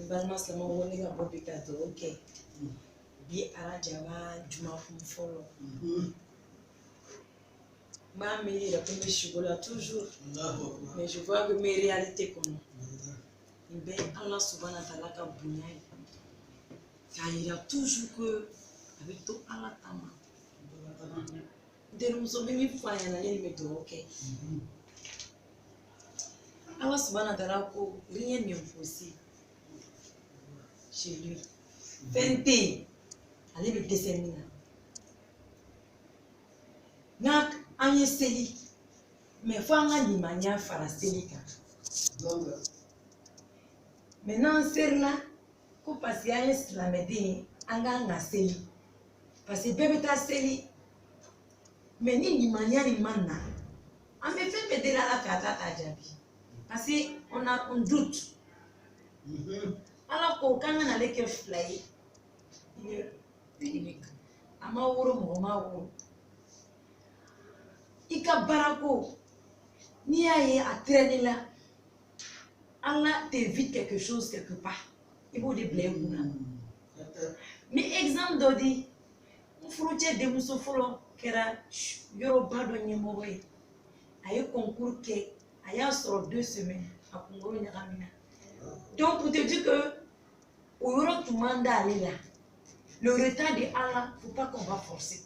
Balma sama woni ga bobi kato ok. Bi ara jama juma follow. Ma mairie la première chocolat toujours. Mais je vois que mes réalités comme ben Allah subhanahu wa ta'ala ka bunya. Ça ira toujours que avec tout Allah tama. De nous sommes mis fois yana ni me do ok. Allah subhanahu wa ta'ala ko rien n'est impossible chez lui. Fente allez me descendre. Nak anye seli mais faut anga ni mania fara seli ka. Maintenant c'est là ko parce ya islamedi anga nga seli parce que bébé ta seli mais ni mania ni manna on me fait péter la fata ta jabi parce que on doute alors qu'au quand on allait que fly unique ama woro mo ma woro ika barako ni aye à traîner là Allah t'évite quelque chose quelque part il faut des blés mais exemple d'odi on frontière de muso folo kera yoro bado nyemo boy aye concours ke aya sur 2 semaines à Congo Nyakamina. Donc pour te dire que au yoro tout manda aller là le retard de Allah faut pas qu'on va forcer.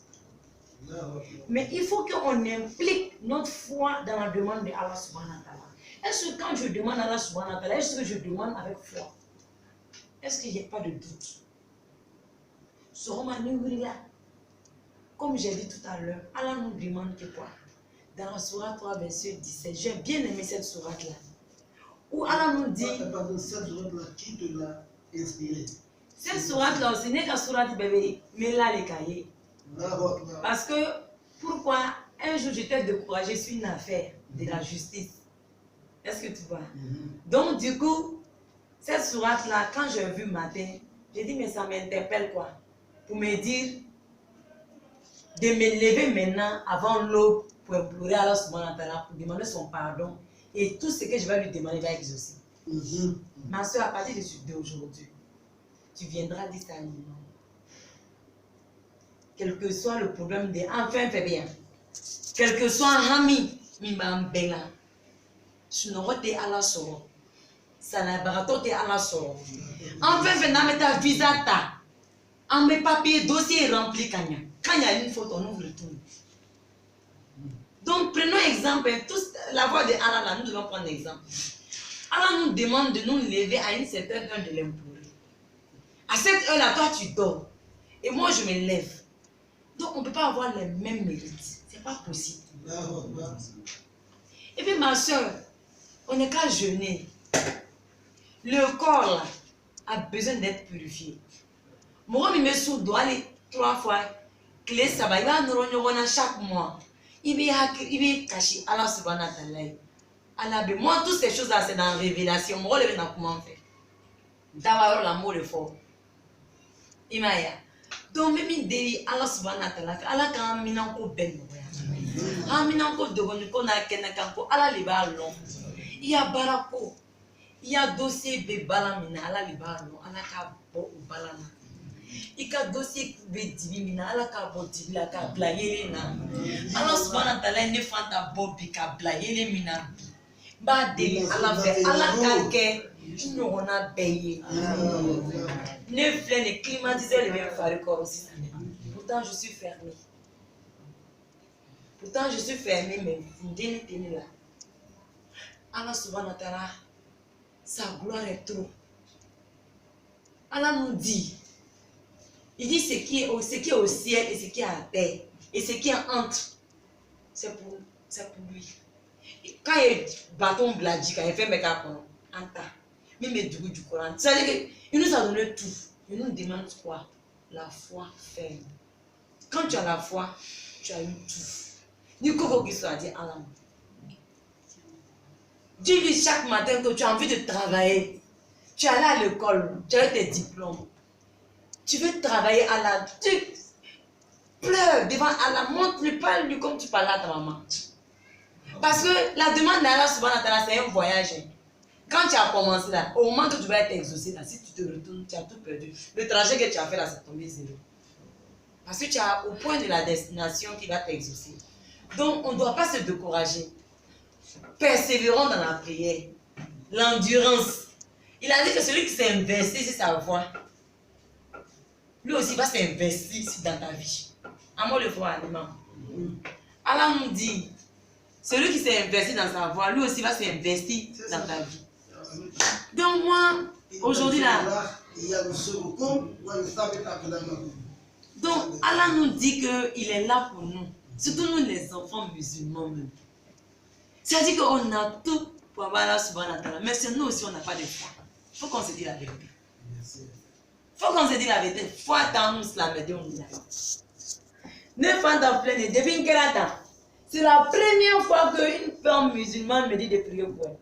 Mais il faut qu'on implique notre foi dans la demande de Allah subhanahu wa ta'ala. Est-ce que quand je demande à Allah subhanahu wa ta'ala, est-ce que je demande avec foi? Est-ce qu'il n'y a pas de doute? Là, comme j'ai dit tout à l'heure, Allah nous demande que quoi? Dans la sourate 3, verset 17, j'ai bien aimé cette sourate-là. Où Allah nous dit... Cette sourate-là, qui te l'a inspiré? Cette sourate-là, ce n'est qu'à sourate bébé, mais là les cahiers. Parce que, pourquoi un jour j'étais découragée sur une affaire de la justice. Est-ce que tu vois? Donc du coup, cette sourate-là, quand j'ai vu matin, j'ai dit mais ça m'interpelle quoi? Pour me dire de me lever maintenant avant l'aube pour implorer Allah subhanahu wa ta'ala, pour demander son pardon. Et tout ce que je vais lui demander va exaucer. Ma soeur, à partir d'aujourd'hui, tu viendras dire ça à nous. Quel que soit le problème de enfin fait bien. Quel que soit un ami, mimambela. Sunorote Allah soro. Salabarato Allah soro. Enfin fait na meta visa ta. En mes papiers, dossier rempli kanya. Quand il y a une faute, on ouvre tout. Donc prenons exemple, la voix de Allah là, nous devons prendre exemple. Allah nous demande de nous lever à une certaine heure de l'implorer. À cette heure là, toi tu dors. Et moi je me lève. Donc on ne peut pas avoir les mêmes mérites. C'est pas possible. Et puis ma soeur, on n'est qu'à jeûner. Le corps là a besoin d'être purifié. Moi, je me suis doigté 3 fois. Clé ça va, il va nous chaque mois. Il va cacher Allah subhanahu wa ta'ala. Allah, moi, toutes ces choses là, c'est dans la révélation. Moi, je vais comment faire. D'avoir l'amour est fort. Imaya. Donc, même il Allah subhanahu wa ta'ala. Allah, quand il a un ben. Il a un peu de bon, Allah, il va long. Il y a barako. Il y a dossier bebalamina. Allah, il va long. Allah, ka bo balana. Il y a dossier bedibina. Allah, ka bo dibila ka blayele na. Allah subhanahu wa ta'ala ne fanta bobi ka blayele mina. Ba deli Allah fait. Allah ka ke. Nous on a payé. Ne flène les climatiseurs les mêmes faire corps aussi. Pourtant je suis fermé. Mais vous tenez là. Allah subhanahu wa ta'ala, sa gloire est trop. Allah nous dit, il dit ce qui est au ciel et ce qui est à terre et ce qui est entre, c'est pour lui. Et quand il bâton bladi, quand il fait mes cas, même du Coran, c'est-à-dire qu'il nous a donné tout. Il nous demande quoi? La foi ferme. Quand tu as la foi, tu as eu tout. Ni quoi qu'il soit dit Allah. Dis-lui chaque matin que tu as envie de travailler. Tu es allé à l'école, tu as tes diplômes. Tu veux travailler à la... Tu pleures devant Allah. Montre-lui, parle-lui comme tu parles à ta maman. Parce que la demande d'Allah subhanahu wa ta'ala, c'est un voyage. Quand tu as commencé là, au moment que tu vas être exaucé là, si tu te retournes, tu as tout perdu. Le trajet que tu as fait là, c'est tombé zéro. Parce que tu es au point de la destination qui va t'exaucer. Donc, on ne doit pas se décourager. Persévérons dans la prière. L'endurance. Il a dit que celui qui s'est investi sur sa voie, lui aussi va s'investir dans ta vie. À moi le voir allemand. Allah nous dit, celui qui s'est investi dans sa voie, lui aussi va s'investir dans ta vie. Donc moi, aujourd'hui là, donc Allah nous dit qu'il est là pour nous. Surtout nous les enfants musulmans même. C'est-à-dire qu'on a tout pour avoir la subhanahu wa ta'ala. Mais c'est nous aussi, on n'a pas de foi. Il faut qu'on se dise la vérité. Il faut qu'on se dise la vérité. Foi dans nous, la vérité, on dit la vérité. 9 ans d'enfant, depuis quel temps? C'est la première fois qu'une femme musulmane me dit de prier pour elle.